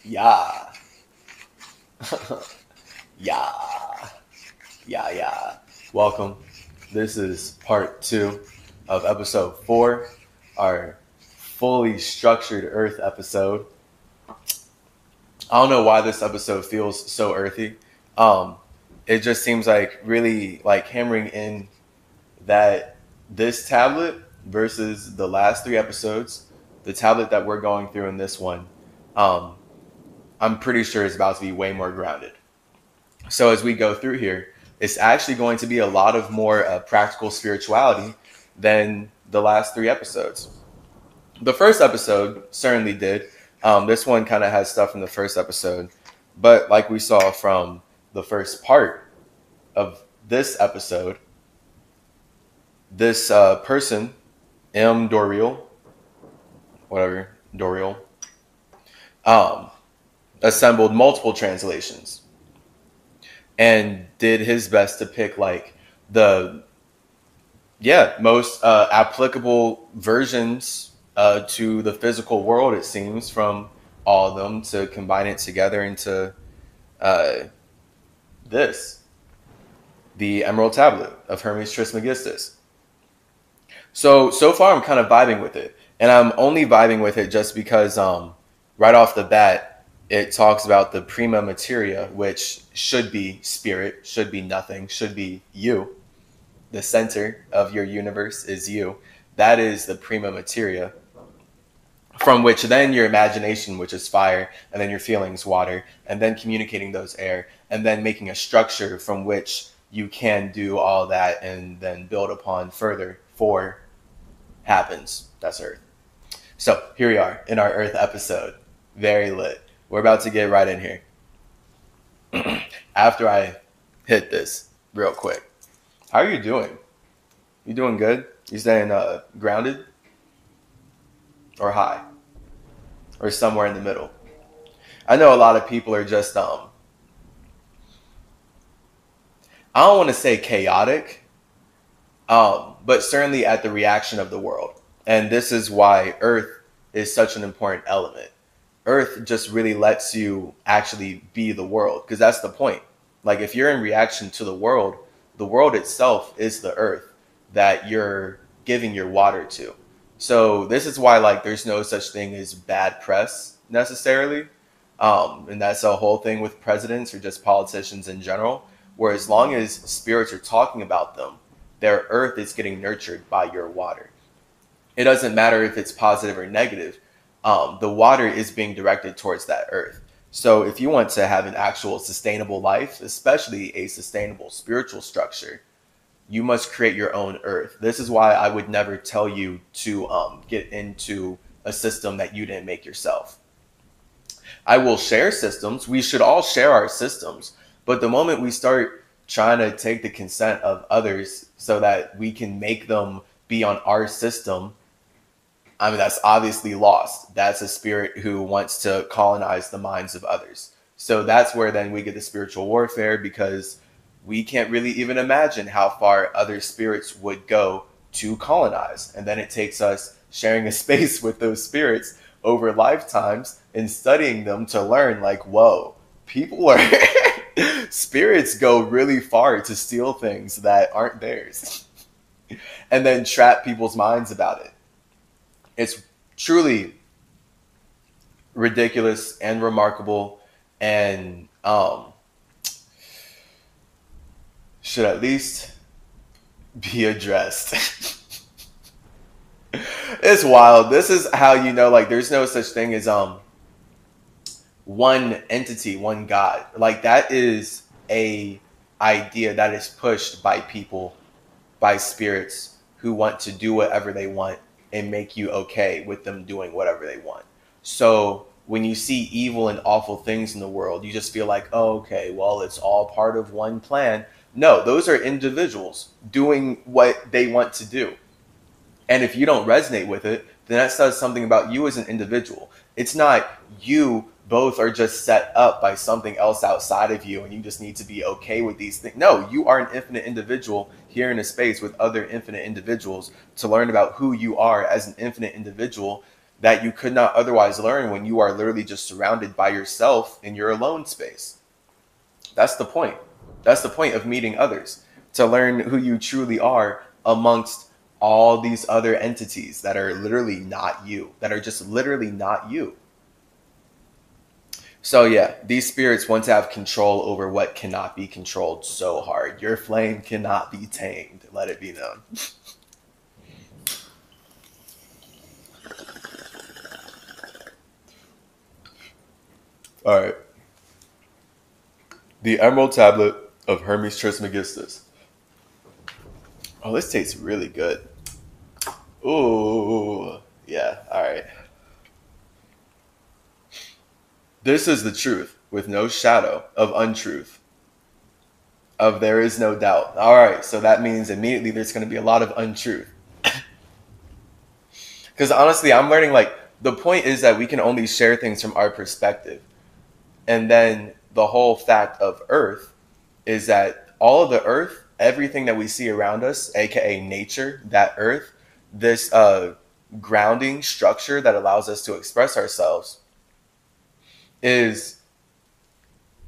Yeah. Yeah. Yeah. Welcome. This is part 2 of episode 4, our fully structured Earth episode. I don't know why this episode feels so earthy. Um, it just seems like really like hammering in that this tablet versus the last 3 episodes, the tablet that we're going through in this one, um, I'm pretty sure is about to be way more grounded. So as we go through here, it's actually going to be a lot of more practical spirituality than the last 3 episodes. The first episode certainly did. This one kind of has stuff from the first episode, but like we saw from the first part of this episode, this person, M. Doreal, whatever, Doreal, um, assembled multiple translations and did his best to pick like the most applicable versions to the physical world, it seems, from all of them to combine it together into uh, the Emerald Tablet of Hermes Trismegistus. So far I'm kind of vibing with it. And I'm only vibing with it just because right off the bat, it talks about the prima materia, which should be spirit, should be nothing, should be you. The center of your universe is you. That is the prima materia, from which then your imagination, which is fire, and then your feelings, water, and then communicating those air, and then making a structure from which you can do all that and then build upon further for happens. That's Earth. So here we are in our Earth episode. Very lit. We're about to get right in here. After I hit this real quick. How are you doing? You doing good? You staying grounded? Or high? Or somewhere in the middle? I know a lot of people are just, I don't want to say chaotic, but certainly at the reaction of the world. And this is why Earth is such an important element. Earth just really lets you actually be the world, because that's the point. Like if you're in reaction to the world itself is the Earth that you're giving your water to. So this is why like there's no such thing as bad press necessarily. And that's a whole thing with presidents or just politicians in general, where as long as spirits are talking about them, their Earth is getting nurtured by your water. It doesn't matter if it's positive or negative. The water is being directed towards that Earth. So if you want to have an actual sustainable life, especially a sustainable spiritual structure, you must create your own Earth. This is why I would never tell you to get into a system that you didn't make yourself. I will share systems. We should all share our systems. But the moment we start trying to take the consent of others so that we can make them be on our system, I mean, that's obviously lost. That's a spirit who wants to colonize the minds of others. So that's where then we get the spiritual warfare, because we can't really even imagine how far other spirits would go to colonize. And then it takes us sharing a space with those spirits over lifetimes and studying them to learn like, whoa, people are spirits go really far to steal things that aren't theirs and then trap people's minds about it. It's truly ridiculous and remarkable, and should at least be addressed. It's wild. This is how you know, like, there's no such thing as one entity, one God. Like, that is a idea that is pushed by people, by spirits who want to do whatever they want and make you okay with them doing whatever they want. So when you see evil and awful things in the world, you just feel like, oh, okay, well, it's all part of one plan. No, those are individuals doing what they want to do. And if you don't resonate with it, then that says something about you as an individual. It's not you both are just set up by something else outside of you and you just need to be okay with these things. No, you are an infinite individual here in a space with other infinite individuals to learn about who you are as an infinite individual that you could not otherwise learn when you are literally just surrounded by yourself in your alone space. That's the point. That's the point of meeting others, to learn who you truly are amongst all these other entities that are literally not you, that are just literally not you. So yeah, these spirits want to have control over what cannot be controlled so hard. Your flame cannot be tamed, let it be known. All right. The Emerald Tablet of Hermes Trismegistus. Oh, this tastes really good. Ooh, yeah, all right. This is the truth, with no shadow of untruth, of there is no doubt. All right, so that means immediately there's going to be a lot of untruth. Because honestly, I'm learning, like, the point is that we can only share things from our perspective. And then the whole fact of Earth is that all of the Earth, everything that we see around us, aka nature, that Earth, this grounding structure that allows us to express ourselves, is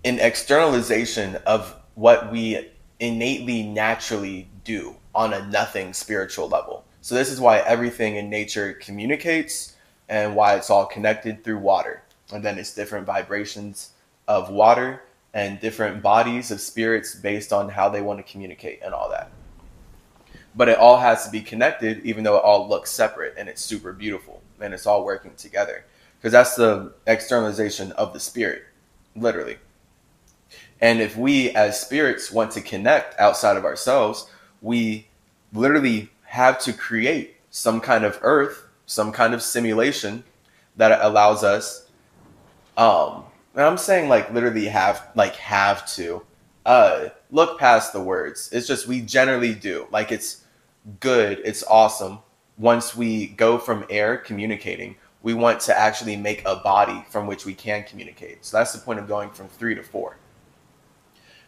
an externalization of what we innately naturally do on a nothing spiritual level. So this is why everything in nature communicates and why it's all connected through water. And then it's different vibrations of water and different bodies of spirits based on how they want to communicate and all that. But it all has to be connected, even though it all looks separate, and it's super beautiful and it's all working together. Because that's the externalization of the spirit, literally. And if we as spirits want to connect outside of ourselves, we literally have to create some kind of earth, some kind of simulation that allows us, and I'm saying like literally have to look past the words. It's just we generally do. Like it's good, it's awesome. Once we go from air communicating, we want to actually make a body from which we can communicate. So that's the point of going from 3 to 4.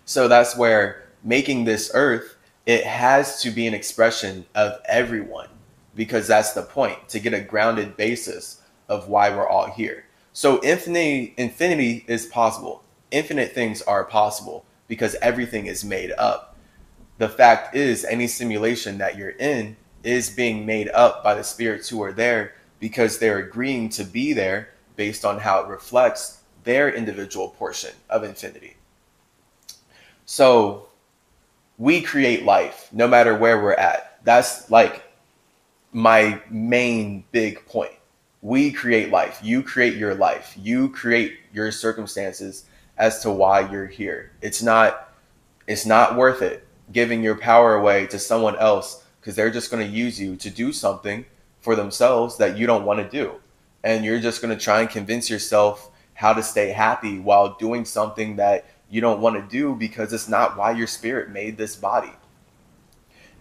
So that's where making this earth, it has to be an expression of everyone, because that's the point, to get a grounded basis of why we're all here. So infinity is possible. Infinite things are possible because everything is made up. The fact is, any simulation that you're in is being made up by the spirits who are there because they're agreeing to be there based on how it reflects their individual portion of infinity. So we create life no matter where we're at. That's like my main big point. We create life. You create your life. You create your circumstances as to why you're here. It's not worth it giving your power away to someone else because they're just going to use you to do something for themselves that you don't want to do. And you're just going to try and convince yourself how to stay happy while doing something that you don't want to do because it's not why your spirit made this body.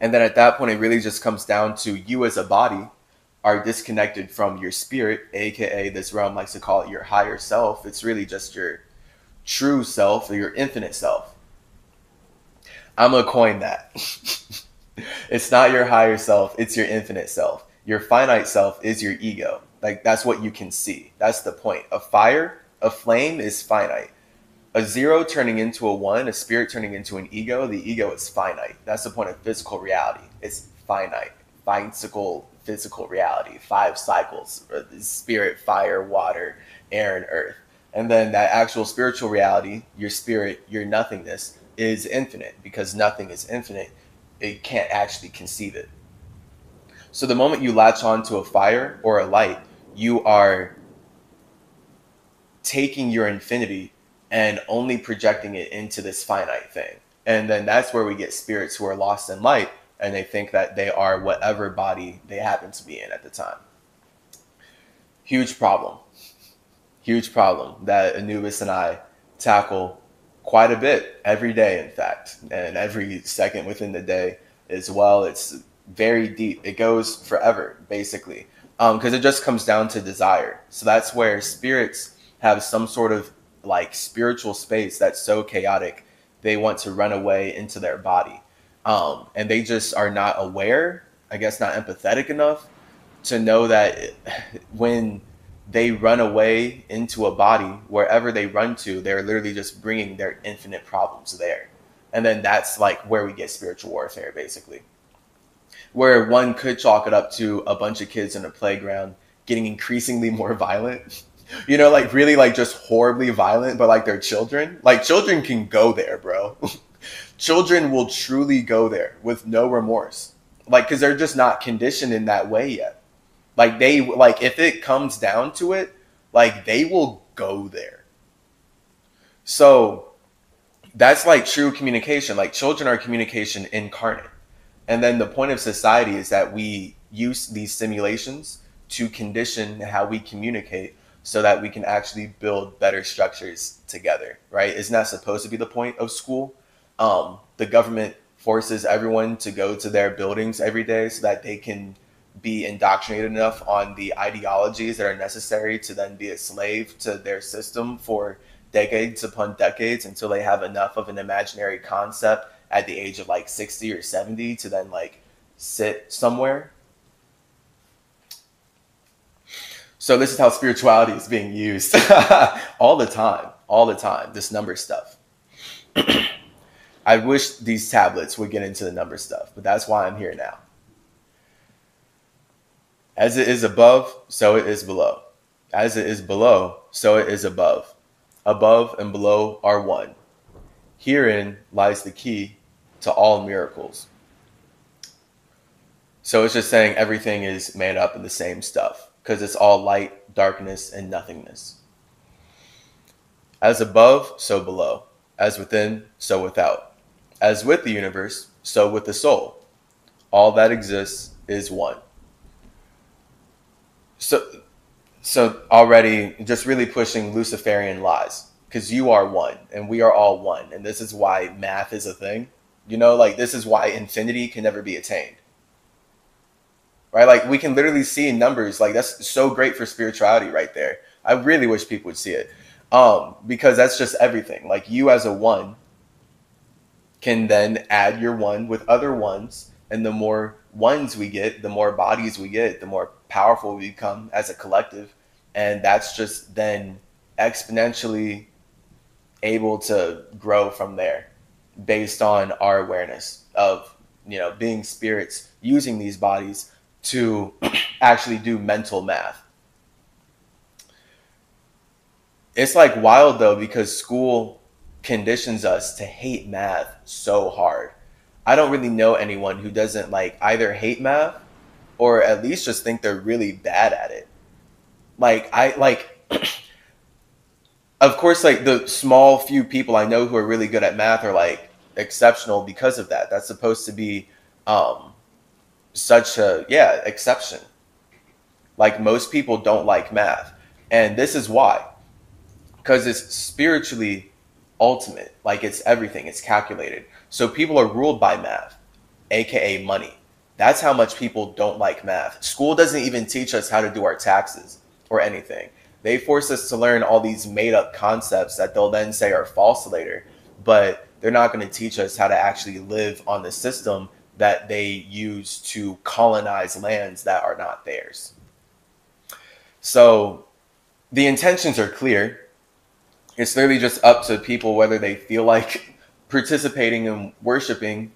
And then at that point, it really just comes down to you as a body are disconnected from your spirit, aka this realm likes to call it your higher self. It's really just your true self or your infinite self. I'm going to coin that. It's not your higher self, it's your infinite self. Your finite self is your ego. Like that's what you can see. That's the point. A fire, a flame is finite. A 0 turning into a 1, a spirit turning into an ego, the ego is finite. That's the point of physical reality. It's finite. Physical reality. 5 cycles. Spirit, fire, water, air, and earth. And then that actual spiritual reality, your spirit, your nothingness, is infinite. Because nothing is infinite, it can't actually conceive it. So the moment you latch on to a fire or a light, you are taking your infinity and only projecting it into this finite thing. And then that's where we get spirits who are lost in light and they think that they are whatever body they happen to be in at the time. Huge problem. Huge problem that Anubis and I tackle quite a bit every day, in fact, and every second within the day as well. It's very deep. It goes forever, basically, because it just comes down to desire. So that's where spirits have some sort of like spiritual space that's so chaotic they want to run away into their body, and they just are not aware, I guess not empathetic enough to know that when they run away into a body, wherever they run to, they're literally just bringing their infinite problems there. And then that's like where we get spiritual warfare, basically. Where one could chalk it up to a bunch of kids in a playground getting increasingly more violent. You know, like really like just horribly violent, but like they're children. Like children can go there, bro. Children will truly go there with no remorse. Like, because they're just not conditioned in that way yet. Like they, like if it comes down to it, like they will go there. So that's like true communication. Like children are communication incarnate. And then the point of society is that we use these simulations to condition how we communicate so that we can actually build better structures together, right? Isn't that supposed to be the point of school? The government forces everyone to go to their buildings every day so that they can be indoctrinated enough on the ideologies that are necessary to then be a slave to their system for decades upon decades until they have enough of an imaginary concept at the age of like 60 or 70 to then like sit somewhere. So this is how spirituality is being used all the time, this number stuff. I wish these tablets would get into the number stuff, but that's why I'm here now. As it is above, so it is below. As it is below, so it is above. Above and below are one. Herein lies the key to all miracles. So it's just saying everything is made up of the same stuff because it's all light, darkness, and nothingness. As above, so below. As within, so without. As with the universe, so with the soul. All that exists is one. So already just really pushing Luciferian lies because you are one and we are all one. And this is why math is a thing. You know, like this is why infinity can never be attained. Right? Like we can literally see numbers. Like that's so great for spirituality right there. I really wish people would see it. Because that's just everything. Like you as a one can then add your one with other ones. And the more ones we get, the more bodies we get, the more powerful we become as a collective. And that's just then exponentially able to grow from there based on our awareness of, you know, being spirits using these bodies to actually do mental math. It's like wild though, because school conditions us to hate math so hard. I don't really know anyone who doesn't like either hate math or at least just think they're really bad at it. Like of course, like the small few people I know who are really good at math are like exceptional because of that. That's supposed to be such a exception. Like most people don't like math, and this is why, because it's spiritually ultimate. Like it's everything. It's calculated. So people are ruled by math, aka money. That's how much people don't like math. School doesn't even teach us how to do our taxes or anything. They force us to learn all these made up concepts that they'll then say are false later, but they're not going to teach us how to actually live on the system that they use to colonize lands that are not theirs. So the intentions are clear. It's literally just up to people whether they feel like participating and worshiping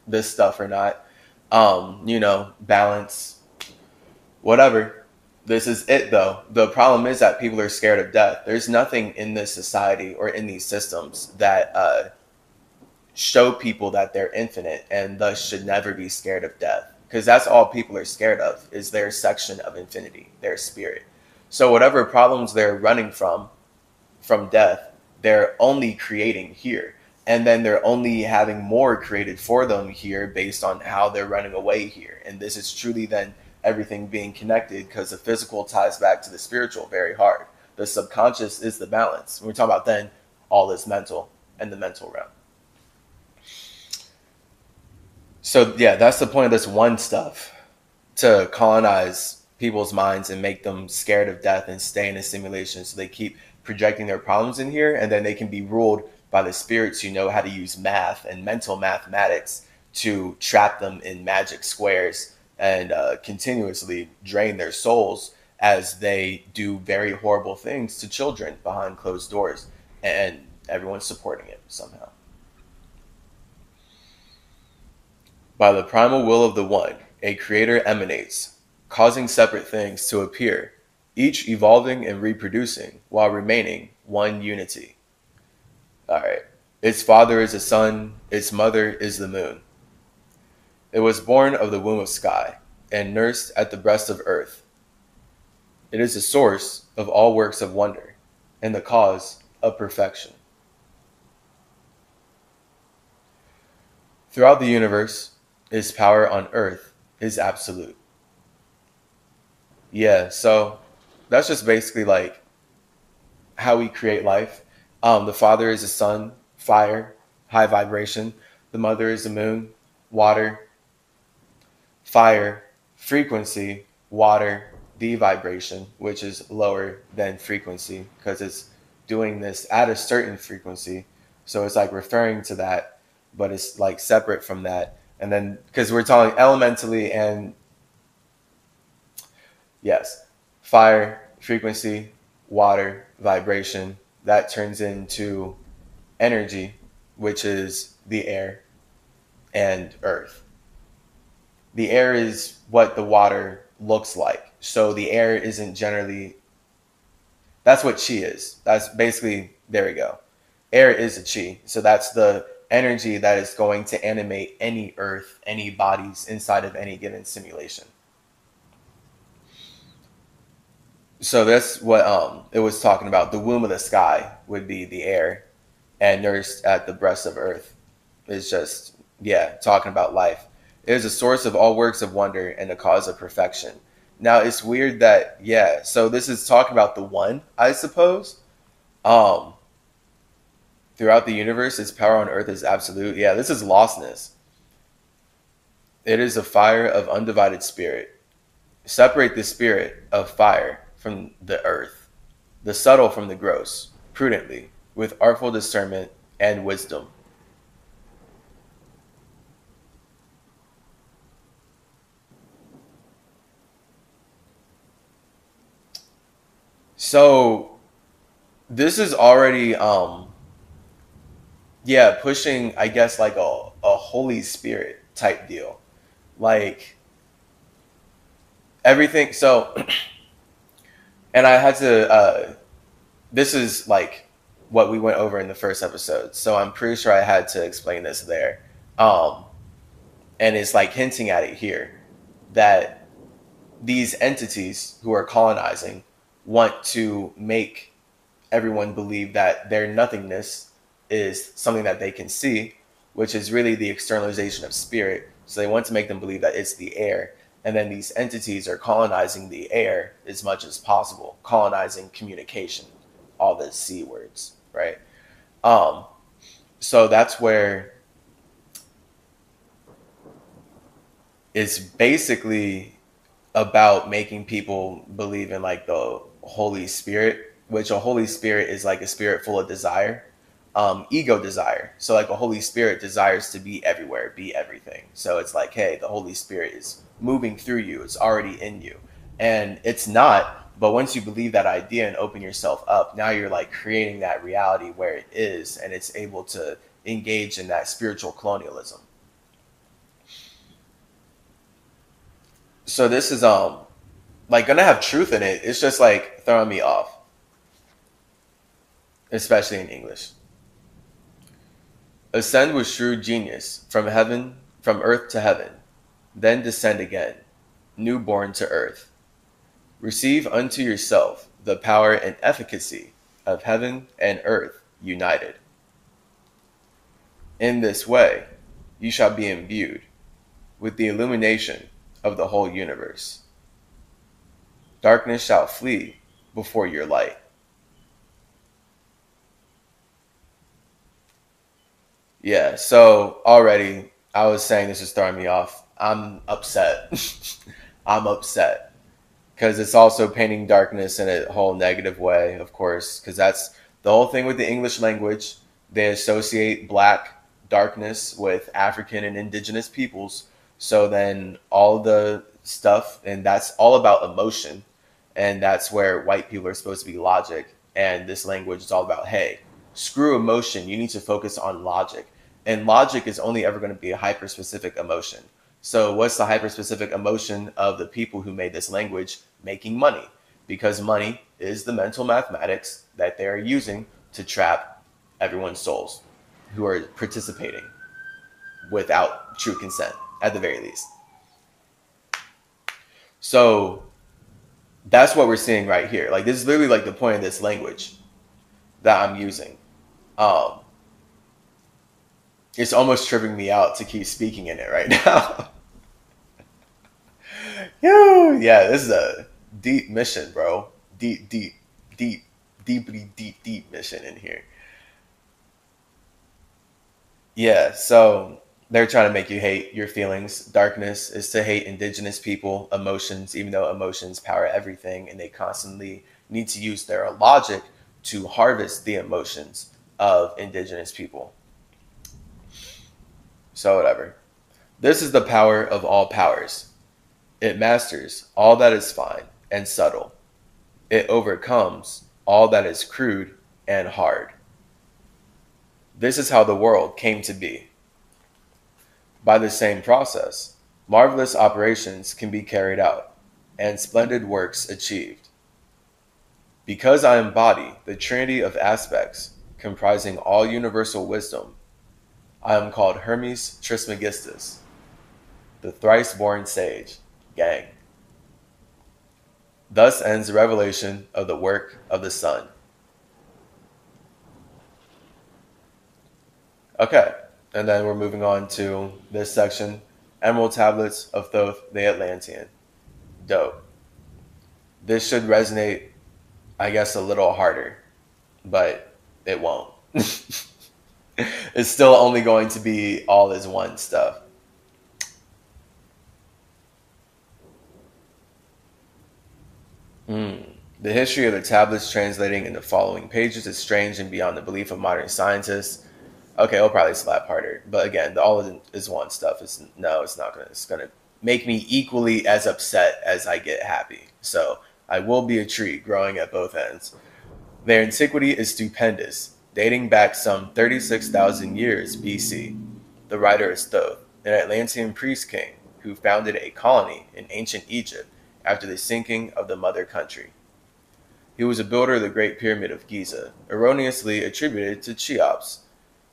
this stuff or not. You know, balance, whatever. This is it though. The problem is that people are scared of death. There's nothing in this society or in these systems that show people that they're infinite and thus should never be scared of death. Because that's all people are scared of is their section of infinity, their spirit. So whatever problems they're running from death, they're only creating here. And then they're only having more created for them here based on how they're running away here. And this is truly then everything being connected because the physical ties back to the spiritual very hard. The subconscious is the balance. When we're talking about then all this mental and the mental realm. So yeah, that's the point of this one stuff, to colonize people's minds and make them scared of death and stay in a simulation so they keep projecting their problems in here, and then they can be ruled by the spirits who know how to use math and mental mathematics to trap them in magic squares and continuously drain their souls as they do very horrible things to children behind closed doors, and everyone's supporting it somehow. By the primal will of the One, a creator emanates, causing separate things to appear, each evolving and reproducing while remaining one unity. All right. Its father is the sun, its mother is the moon. It was born of the womb of sky and nursed at the breast of earth. It is the source of all works of wonder and the cause of perfection. Throughout the universe, its power on earth is absolute. Yeah, so that's just basically like how we create life. The father is the sun, fire, high vibration. The mother is the moon, water, fire, frequency, water, the vibration, which is lower than frequency because it's doing this at a certain frequency. So it's like referring to that, but it's like separate from that. And then because we're talking elementally and yes, fire, frequency, water, vibration, that turns into energy, which is the air and earth. The air is what the water looks like. So the air isn't generally, that's what chi is. That's basically, there we go. Air is a chi. So that's the energy that is going to animate any earth, any bodies inside of any given simulation. So that's what it was talking about. The womb of the sky would be the air, and nursed at the breast of earth is just, yeah, talking about life. It is a source of all works of wonder and the cause of perfection. Now it's weird that, yeah, so this is talking about the one, I suppose. Um, Throughout the universe, its power on earth is absolute. Yeah, this is lostness. It is a fire of undivided spirit. Separate the spirit of fire from the earth, the subtle from the gross, prudently, with artful discernment and wisdom. So this is already yeah, pushing, I guess, like a Holy Spirit type deal. Like everything. So, and I had to, this is like what we went over in the first episode. So I'm pretty sure I had to explain this there. Um, and it's like hinting at it here that these entities who are colonizing want to make everyone believe that their nothingness is something that they can see, which is really the externalization of spirit. So they want to make them believe that it's the air. And then these entities are colonizing the air as much as possible, colonizing communication, all the C words, right? Um, so that's where it's basically about making people believe in like the Holy Spirit, which a Holy Spirit is like a spirit full of desire, ego desire. So like a Holy Spirit desires to be everywhere, be everything. So it's like, hey, the Holy Spirit is moving through you. It's already in you. And it's not, but once you believe that idea and open yourself up, now you're like creating that reality where it is, and it's able to engage in that spiritual colonialism. So this is like gonna have truth in it. It's just like throwing me off, especially in English. Ascend with shrewd genius from heaven, from earth to heaven, then descend again, newborn to earth. Receive unto yourself the power and efficacy of heaven and earth united. In this way, you shall be imbued with the illumination of the whole universe. Darkness shall flee before your light. Yeah, so already I was saying this is throwing me off. I'm upset. I'm upset because it's also painting darkness in a whole negative way, of course, because that's the whole thing with the English language. They associate black darkness with African and indigenous peoples. So then all the stuff, and that's all about emotion. And that's where white people are supposed to be logic. And this language is all about, hey, screw emotion. You need to focus on logic. And logic is only ever going to be a hyper-specific emotion. So what's the hyper-specific emotion of the people who made this language? Making money. Because money is the mental mathematics that they're using to trap everyone's souls who are participating without true consent, at the very least. So that's what we're seeing right here. Like, this is literally like the point of this language that I'm using. It's almost tripping me out to keep speaking in it right now. Yeah, this is a deep mission, bro. Deeply deep mission in here. Yeah, so they're trying to make you hate your feelings. Darkness is to hate indigenous people, emotions, even though emotions power everything, and they constantly need to use their logic to harvest the emotions of indigenous people. So whatever. This is the power of all powers. It masters all that is fine and subtle. It overcomes all that is crude and hard. This is how the world came to be. By the same process, marvelous operations can be carried out, and splendid works achieved. Because I embody the trinity of aspects comprising all universal wisdom, I am called Hermes Trismegistus, the thrice-born sage. Gang. Thus ends the revelation of the work of the sun. Okay, and then we're moving on to this section, Emerald Tablets of Thoth the Atlantean. Dope. This should resonate, I guess, a little harder, but it won't. It's still only going to be all is one stuff. The history of the tablets translating in the following pages is strange and beyond the belief of modern scientists. Okay, it'll probably slap harder, but again, the all is one stuff is it's not gonna. It's gonna make me equally as upset as I get happy. So I will be a tree growing at both ends. Their antiquity is stupendous, dating back some 36,000 years BC. The writer is Thoth, an Atlantean priest king who founded a colony in ancient Egypt after the sinking of the mother country. He was a builder of the Great Pyramid of Giza, erroneously attributed to Cheops.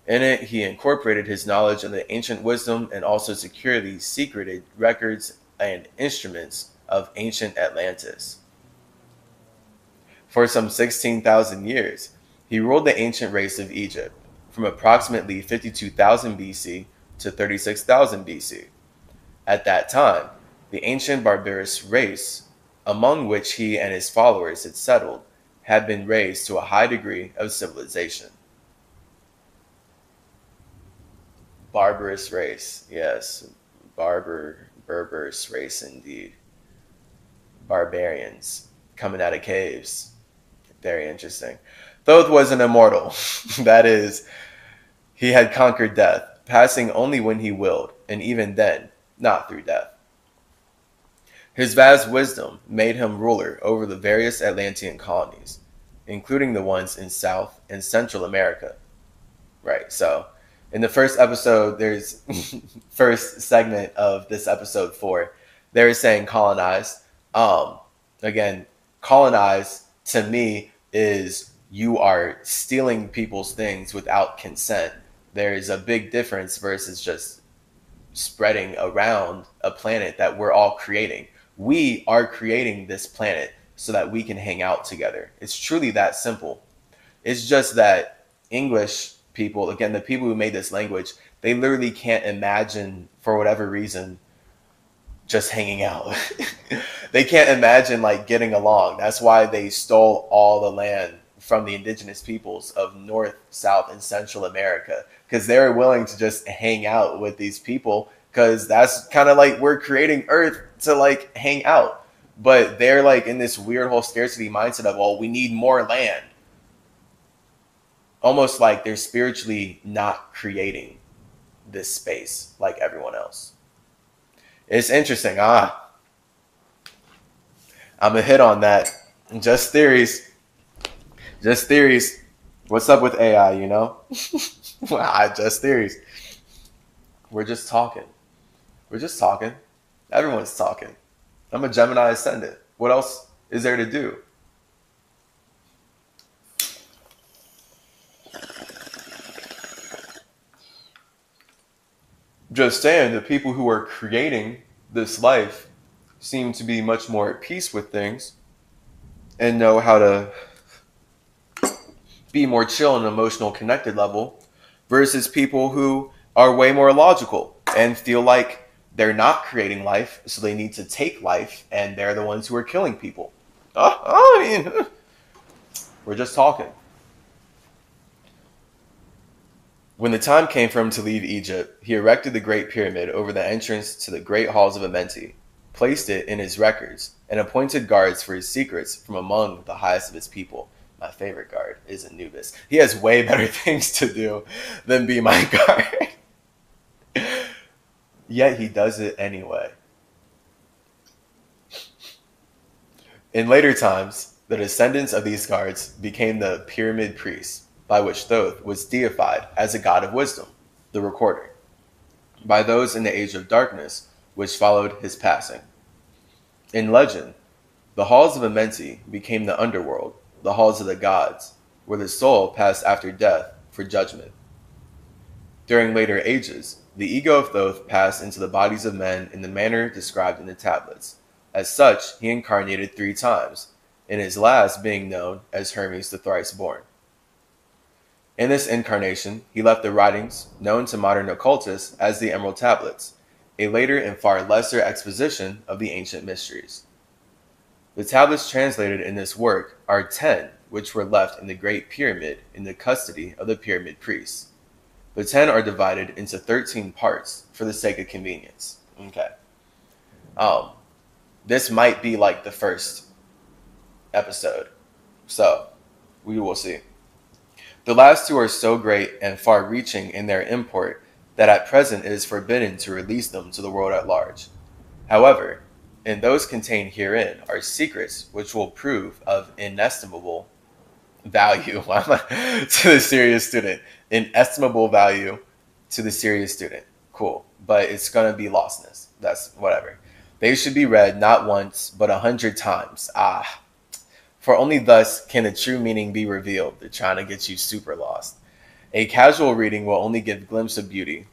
In it, he incorporated his knowledge of the ancient wisdom and also securely secreted records and instruments of ancient Atlantis. For some 16,000 years, he ruled the ancient race of Egypt, from approximately 52,000 BC to 36,000 BC. At that time, the ancient barbarous race, among which he and his followers had settled, had been raised to a high degree of civilization. Barbarous race, yes. Barbarous race indeed. Barbarians coming out of caves. Very interesting. Thoth was an immortal. That is, he had conquered death, passing only when he willed, and even then, not through death. His vast wisdom made him ruler over the various Atlantean colonies, including the ones in South and Central America. Right, so in the first episode, there's first segment of this episode 4, they're saying colonize. Again, colonize to me is you are stealing people's things without consent. There's a big difference versus just spreading around a planet that we're all creating. We are creating this planet so that we can hang out together. It's truly that simple. It's just that English people, again, the people who made this language, they literally can't imagine, for whatever reason, just hanging out. They can't imagine like getting along. That's why they stole all the land from the indigenous peoples of North, South, and Central America, because they were willing to just hang out with these people, because that's kind of like we're creating Earth to like hang out. But they're like in this weird whole scarcity mindset of, well, we need more land. Almost like they're spiritually not creating this space like everyone else. It's interesting. I'm a hit on that. Just theories. Just theories. What's up with AI, you know? Just theories. We're just talking. We're just talking. Everyone's talking. I'm a Gemini ascendant. What else is there to do? Just saying, the people who are creating this life seem to be much more at peace with things and know how to be more chill and emotional connected level versus people who are way more logical and feel like they're not creating life, so they need to take life, and they're the ones who are killing people. I mean, we're just talking. When the time came for him to leave Egypt, he erected the Great Pyramid over the entrance to the great halls of Amenti, placed it in his records, and appointed guards for his secrets from among the highest of his people. My favorite guard is Anubis. He has way better things to do than be my guard. Yet he does it anyway. In later times, the descendants of these guards became the pyramid priests, by which Thoth was deified as a god of wisdom, the recorder, by those in the age of darkness which followed his passing. In legend, the halls of Amenti became the underworld, the halls of the gods, where the soul passed after death for judgment. During later ages, the ego of Thoth passed into the bodies of men in the manner described in the tablets. As such, he incarnated 3 times, in his last being known as Hermes the Thrice-Born. In this incarnation, he left the writings, known to modern occultists as the Emerald Tablets, a later and far lesser exposition of the ancient mysteries. The tablets translated in this work are 10, which were left in the Great Pyramid in the custody of the pyramid priests. The 10 are divided into 13 parts for the sake of convenience. Okay. This might be like the first episode, so we will see. The last 2 are so great and far-reaching in their import that at present it is forbidden to release them to the world at large. However, in those contained herein are secrets which will prove of inestimable value to the serious student. Inestimable value to the serious student. Cool. But it's going to be lostness. That's whatever. They should be read not once, but 100 times. For only thus can the true meaning be revealed. They're trying to get you super lost. A casual reading will only give a glimpse of beauty,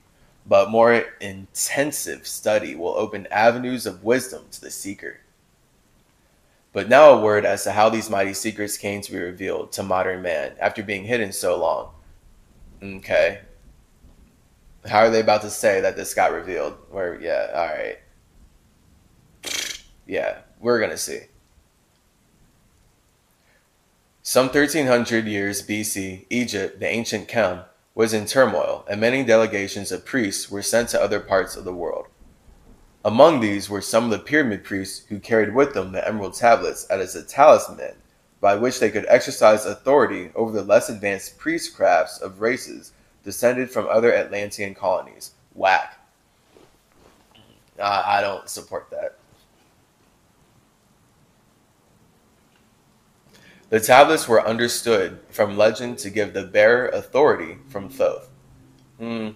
but more intensive study will open avenues of wisdom to the seeker. But now a word as to how these mighty secrets came to be revealed to modern man after being hidden so long. Okay. How are they about to say that this got revealed? Yeah, all right. Yeah, we're going to see. Some 1300 years BC, Egypt, the ancient Chem, was in turmoil, and many delegations of priests were sent to other parts of the world. Among these were some of the pyramid priests who carried with them the emerald tablets as a talisman by which they could exercise authority over the less advanced priestcrafts of races descended from other Atlantean colonies. Whack. I don't support that. The tablets were understood from legend to give the bearer authority from Thoth. The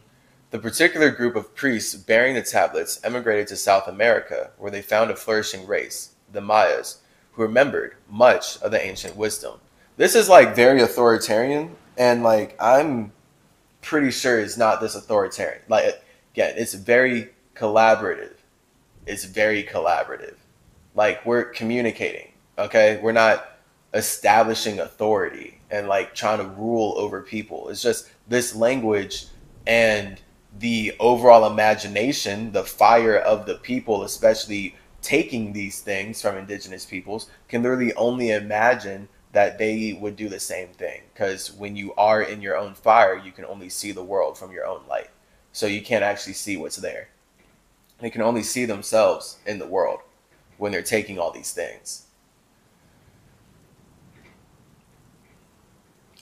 particular group of priests bearing the tablets emigrated to South America, where they found a flourishing race, the Mayas, who remembered much of the ancient wisdom. This is like very authoritarian, and like I'm pretty sure it's not this authoritarian. Like again, it's very collaborative. It's very collaborative. Like we're communicating, okay? We're not establishing authority and like trying to rule over people. It's just this language and the overall imagination, the fire of the people, especially taking these things from indigenous peoples, can literally only imagine that they would do the same thing. Because when you are in your own fire, you can only see the world from your own light. So you can't actually see what's there. They can only see themselves in the world when they're taking all these things.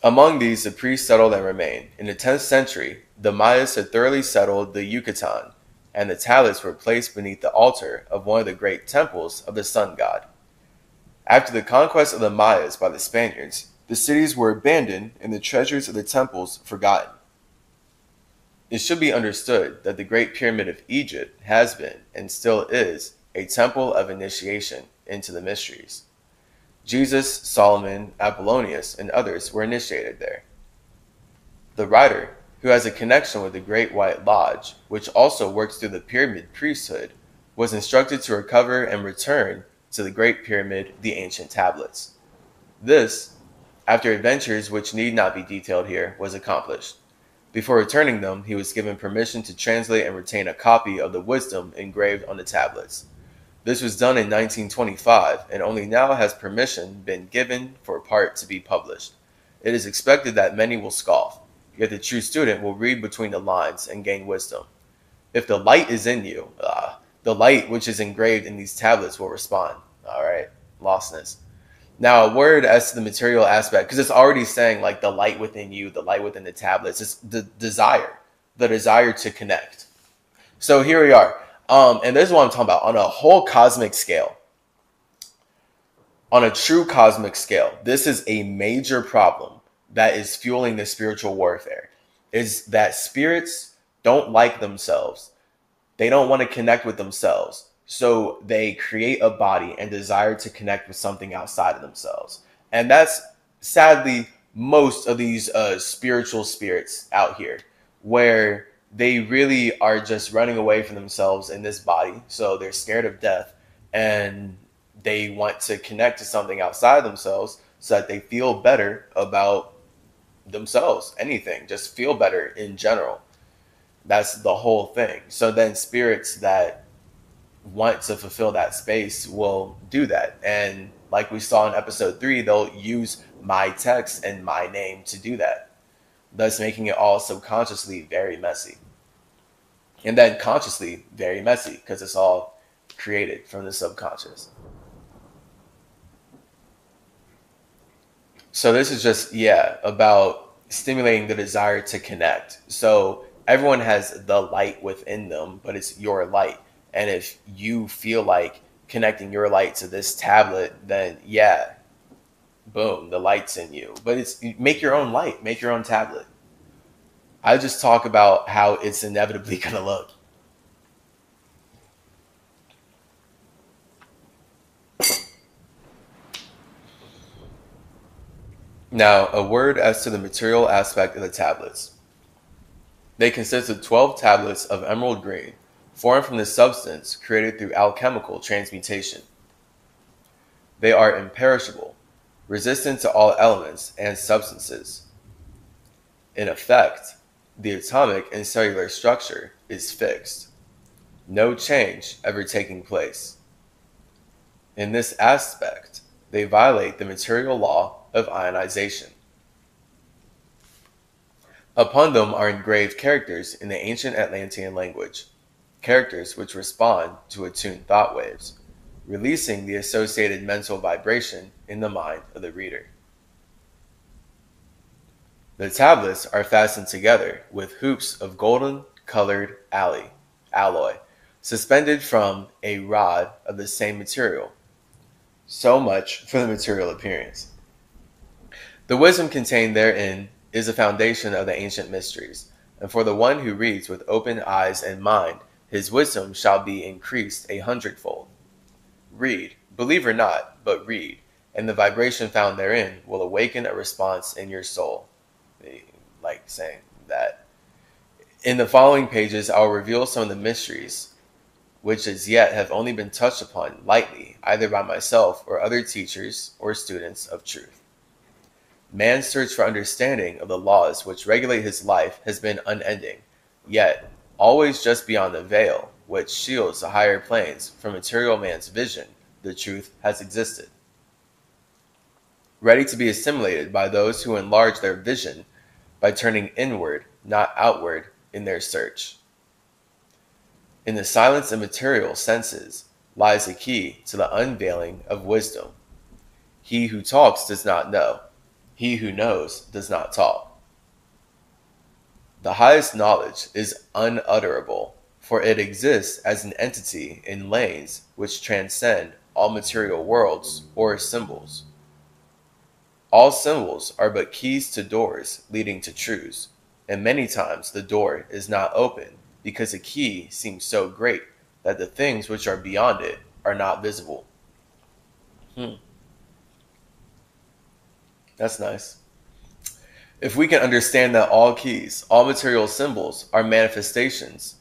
Among these, the priests settled and remained. In the 10th century, the Mayas had thoroughly settled the Yucatan, and the tablets were placed beneath the altar of one of the great temples of the sun god. After the conquest of the Mayas by the Spaniards, the cities were abandoned and the treasures of the temples forgotten. It should be understood that the Great Pyramid of Egypt has been, and still is, a temple of initiation into the mysteries. Jesus, Solomon, Apollonius, and others were initiated there. The writer, who has a connection with the Great White Lodge, which also works through the pyramid priesthood, was instructed to recover and return to the Great Pyramid the ancient tablets. This, after adventures which need not be detailed here, was accomplished. Before returning them, he was given permission to translate and retain a copy of the wisdom engraved on the tablets. This was done in 1925, and only now has permission been given for part to be published. It is expected that many will scoff, yet the true student will read between the lines and gain wisdom. If the light is in you, the light which is engraved in these tablets will respond. All right, lostness. Now, a word as to the material aspect, because it's already saying like the light within you, the light within the tablets. It's the desire to connect. So here we are. And this is what I'm talking about on a whole cosmic scale. On a true cosmic scale, this is a major problem that is fueling the spiritual warfare. Is that spirits don't like themselves. They don't want to connect with themselves. So they create a body and desire to connect with something outside of themselves. And that's sadly most of these spiritual spirits out here, where they really are just running away from themselves in this body. So they're scared of death and they want to connect to something outside of themselves so that they feel better about themselves. Anything, just feel better in general. That's the whole thing. So then spirits that want to fulfill that space will do that. And like we saw in episode 3, they'll use my text and my name to do that, thus making it all subconsciously very messy. And then consciously very messy, because it's all created from the subconscious. So this is just, about stimulating the desire to connect. So everyone has the light within them, but it's your light. And if you feel like connecting your light to this tablet, then boom, the light's in you. But it's make your own light, make your own tablet. I just talk about how it's inevitably going to look. Now, a word as to the material aspect of the tablets. They consist of 12 tablets of emerald green, formed from the substance created through alchemical transmutation. They are imperishable, resistant to all elements and substances. In effect, the atomic and cellular structure is fixed, no change ever taking place. In this aspect, they violate the material law of ionization. Upon them are engraved characters in the ancient Atlantean language, characters which respond to attuned thought waves, releasing the associated mental vibration in the mind of the reader. The tablets are fastened together with hoops of golden colored alloy, suspended from a rod of the same material. So much for the material appearance. The wisdom contained therein is the foundation of the ancient mysteries, and for the one who reads with open eyes and mind, his wisdom shall be increased 100-fold. Read, believe or not, but read, and the vibration found therein will awaken a response in your soul. Like saying that. In the following pages, I will reveal some of the mysteries which as yet have only been touched upon lightly, either by myself or other teachers or students of truth. Man's search for understanding of the laws which regulate his life has been unending, yet always just beyond the veil which shields the higher planes from material man's vision, the truth has existed. Ready to be assimilated by those who enlarge their vision by turning inward, not outward, in their search. In the silence of material senses lies the key to the unveiling of wisdom. He who talks does not know. He who knows does not talk. The highest knowledge is unutterable, for it exists as an entity in lanes which transcend all material worlds or symbols. All symbols are but keys to doors leading to truths, and many times the door is not open because a key seems so great that the things which are beyond it are not visible. That's nice. If we can understand that all keys, all material symbols are manifestations,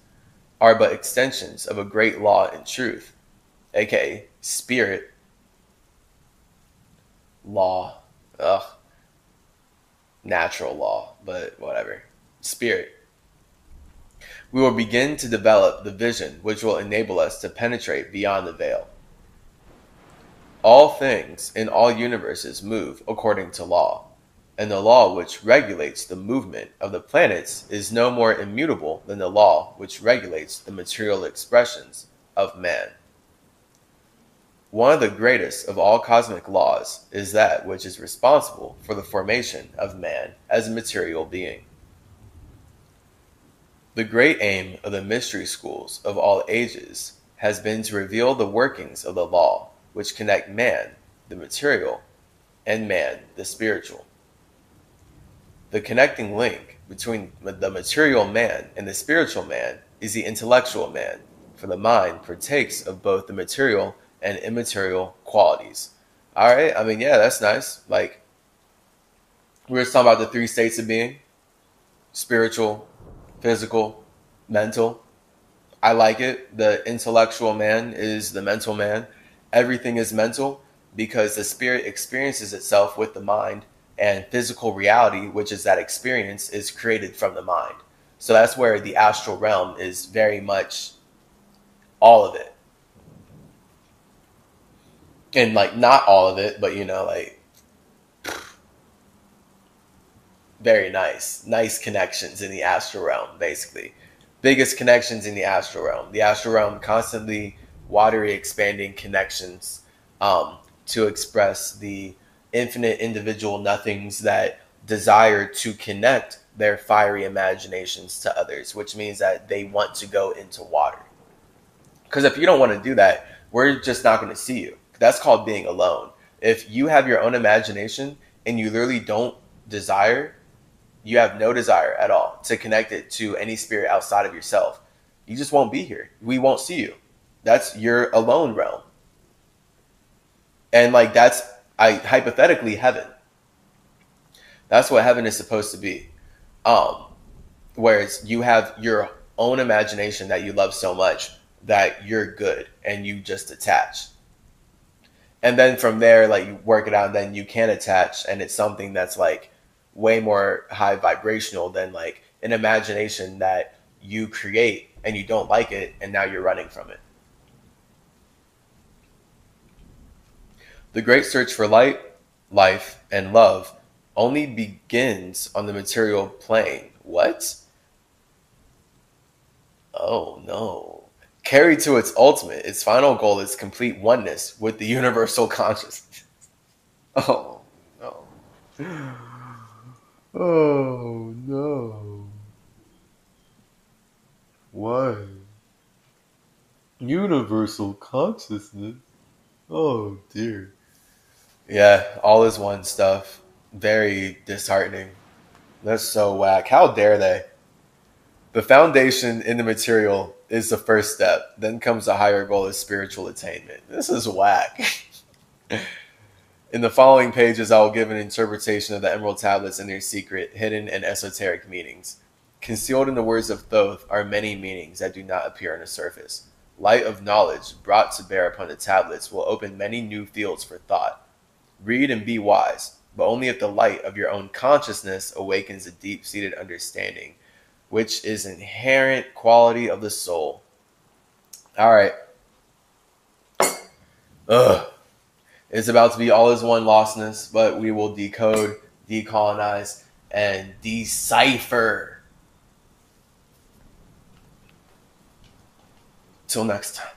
are but extensions of a great law and truth, aka spirit, law, natural law, but whatever, spirit, we will begin to develop the vision which will enable us to penetrate beyond the veil. All things in all universes move according to law, and the law which regulates the movement of the planets is no more immutable than the law which regulates the material expressions of man. One of the greatest of all cosmic laws is that which is responsible for the formation of man as a material being. The great aim of the mystery schools of all ages has been to reveal the workings of the law which connect man, the material, and man, the spiritual. The connecting link between the material man and the spiritual man is the intellectual man, for the mind partakes of both the material and immaterial qualities. All right, I mean, yeah, that's nice. Like, we were talking about the three states of being: spiritual, physical, mental. I like it. The intellectual man is the mental man. Everything is mental because the spirit experiences itself with the mind, and physical reality, which is that experience, is created from the mind. So that's where the astral realm is very much all of it. And like, not all of it, but like, very nice connections in the astral realm, basically. Biggest connections in the astral realm. The astral realm constantly watery expanding connections to express the infinite individual nothings that desire to connect their fiery imaginations to others, which means that they want to go into water. Because if you don't want to do that, we're just not going to see you. That's called being alone. If you have your own imagination and you literally don't desire, you have no desire at all to connect it to any spirit outside of yourself, you just won't be here. We won't see you. That's your alone realm. And like, that's hypothetically heaven. That's what heaven is supposed to be. Whereas you have your own imagination that you love so much that you're good and you just attach. And then from there, like, you work it out, and then you can attach, and it's something that's like way more high vibrational than like an imagination that you create and you don't like it and now you're running from it. The great search for light, life, and love only begins on the material plane. What? Oh no. Carried to its ultimate, its final goal is complete oneness with the universal consciousness. Oh no. Oh no. Why? Universal consciousness? Oh dear. Yeah, all is one stuff. Very disheartening. That's so whack. How dare they? The foundation in the material is the first step. Then comes a higher goal of spiritual attainment. This is whack. In the following pages, I will give an interpretation of the Emerald Tablets and their secret, hidden, and esoteric meanings. Concealed in the words of Thoth are many meanings that do not appear on the surface. Light of knowledge brought to bear upon the tablets will open many new fields for thought. Read and be wise, but only if the light of your own consciousness awakens a deep-seated understanding, which is inherent quality of the soul. All right. It's about to be all is one lostness, but we will decode, decolonize, and decipher. Till next time.